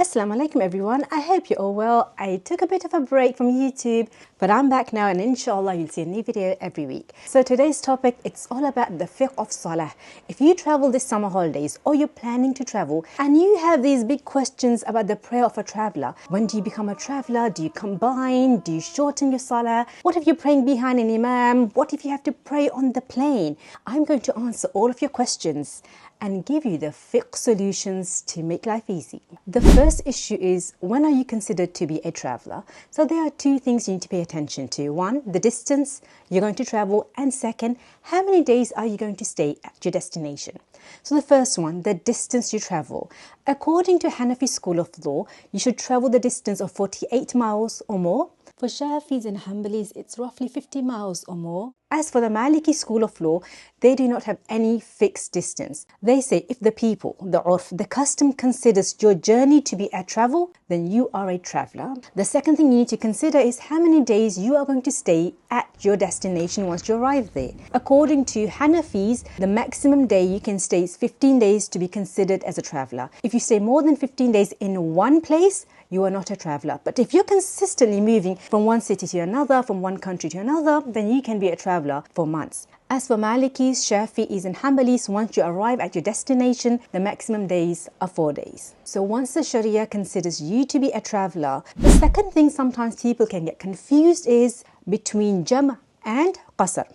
Assalamu alaikum everyone, I hope you're all well. I took a bit of a break from YouTube, but I'm back now and inshallah you'll see a new video every week. So today's topic, it's all about the fiqh of Salah. If you travel this summer holidays or you're planning to travel and you have these big questions about the prayer of a traveler, when do you become a traveler? Do you combine? Do you shorten your Salah? What if you're praying behind an imam? What if you have to pray on the plane? I'm going to answer all of your questions and give you the fiqh solutions to make life easy. The first issue is, when are you considered to be a traveler? So there are two things you need to pay attention to. One, the distance you're going to travel, and second, how many days are you going to stay at your destination? So the first one, the distance you travel. According to Hanafi school of law, you should travel the distance of 48 miles or more. For Shafis and Hanbalis, it's roughly 50 miles or more. As for the Maliki school of law, they do not have any fixed distance. They say if the people, the urf, the custom considers your journey to be a travel, then you are a traveler. The second thing you need to consider is how many days you are going to stay at your destination once you arrive there. According to Hanafis, the maximum day you can stay is 15 days to be considered as a traveler. If you stay more than 15 days in one place, you are not a traveler. But if you're consistently moving from one city to another, from one country to another, then you can be a traveler for months. As for Malikis, Shafi'is and Hanbalis, once you arrive at your destination, the maximum days are 4 days. So once the Sharia considers you to be a traveler, the second thing sometimes people can get confused is between Jam' and Qasr.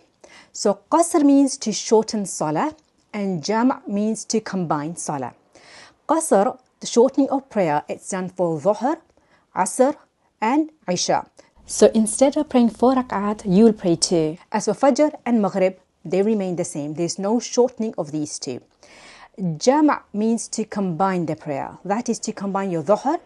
So Qasr means to shorten Salah and Jam' means to combine Salah. Qasr, the shortening of prayer, it's done for Dhuhr, Asr and Isha. So instead of praying 4 rak'at, you will pray 2. As for Fajr and Maghrib, they remain the same. There's no shortening of these two. Jam' means to combine the prayer. That is to combine your Dhuhr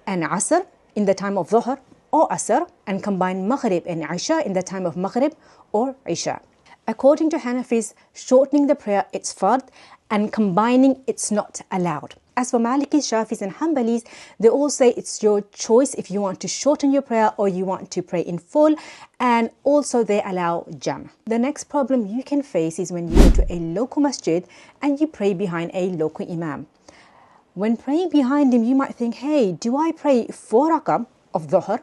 and Asr in the time of Dhuhr or Asr, and combine Maghrib and Isha in the time of Maghrib or Isha. According to Hanafis, shortening the prayer, it's fard, and combining, it's not allowed. As for Malikis, Shafis and Hanbalis, they all say it's your choice if you want to shorten your prayer or you want to pray in full, and also they allow Jam'. The next problem you can face is when you go to a local masjid and you pray behind a local imam. When praying behind him, you might think, hey, do I pray 4 rak'ah of Dhuhr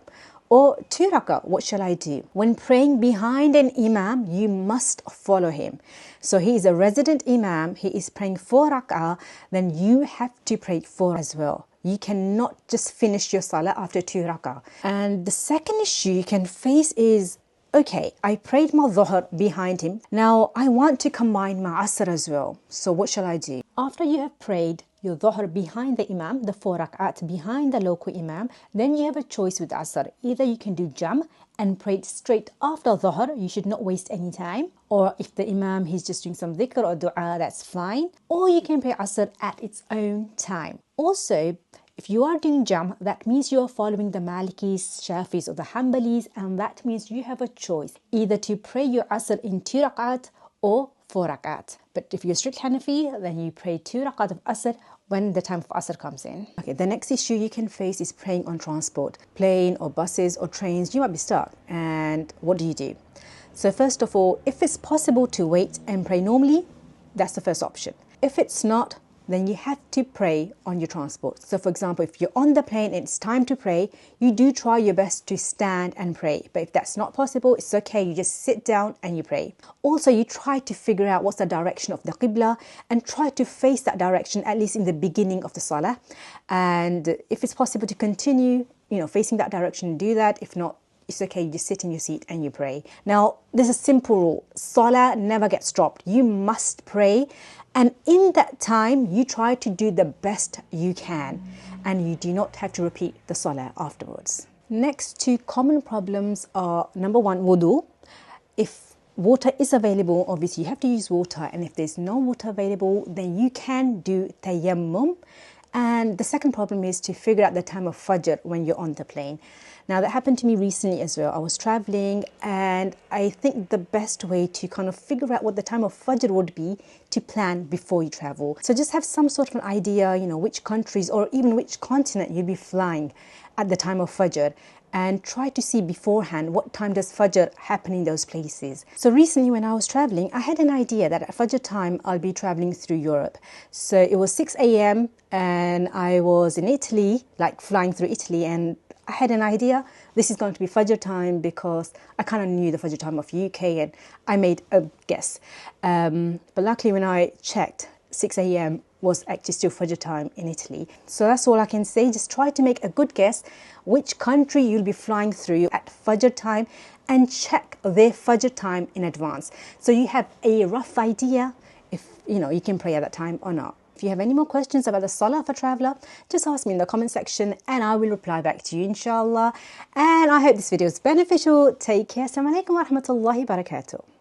or 2 rak'ah? What shall I do? When praying behind an imam, you must follow him. So he is a resident imam, he is praying 4 rak'ah, then you have to pray 4 as well. You cannot just finish your salah after 2 rak'ah. And the second issue you can face is, okay, I prayed my Dhuhr behind him. Now I want to combine my Asr as well. So what shall I do? After you have prayed your Dhuhr behind the imam, the 4 rak'at behind the local imam, then you have a choice with Asr. Either you can do Jam' and pray it straight after Dhuhr, you should not waste any time. Or if the imam he's just doing some dhikr or dua, that's fine. Or you can pray Asr at its own time. Also, if you are doing Jam', that means you are following the Malikis, Shafis or the Hanbalis, and that means you have a choice either to pray your Asr in 2 rak'at or 4 rak'at. But if you're strict Hanafi, then you pray 2 rak'at of Asr when the time of Asr comes in. Okay, the next issue you can face is praying on transport. Plane or buses or trains, you might be stuck. And what do? So first of all, if it's possible to wait and pray normally, that's the first option. If it's not, then you have to pray on your transport. So for example, if you're on the plane and it's time to pray, you do try your best to stand and pray. But if that's not possible, it's okay. You just sit down and you pray. Also, you try to figure out what's the direction of the Qibla and try to face that direction, at least in the beginning of the Salah. And if it's possible to continue, facing that direction, do that. If not, it's okay, you just sit in your seat and you pray. Now, there's a simple rule. Salah never gets dropped. You must pray. And in that time, you try to do the best you can. And you do not have to repeat the Salah afterwards. Next two common problems are, number one, wudu. If water is available, obviously you have to use water. And if there's no water available, then you can do Tayammum. And the second problem is to figure out the time of Fajr when you're on the plane. Now that happened to me recently as well. I was traveling and I think the best way to kind of figure out what the time of Fajr would be to plan before you travel. So just have some sort of an idea, which countries or even which continent you'll be flying at the time of Fajr, and try to see beforehand what time does Fajr happen in those places. So recently when I was traveling, I had an idea that at Fajr time I'll be traveling through Europe. So it was 6 a.m. and I was in Italy, like flying through Italy, and I had an idea this is going to be Fajr time because I kind of knew the Fajr time of UK and I made a guess. But luckily when I checked, 6 a.m. was actually still Fajr time in Italy. So that's all I can say. Just try to make a good guess which country you'll be flying through at Fajr time and check their Fajr time in advance. So you have a rough idea if you can pray at that time or not. If you have any more questions about the Salah of a traveler, just ask me in the comment section and I will reply back to you, inshallah. And I hope this video is beneficial. Take care. Assalamu alaikum wa rahmatullahi wa barakatuh.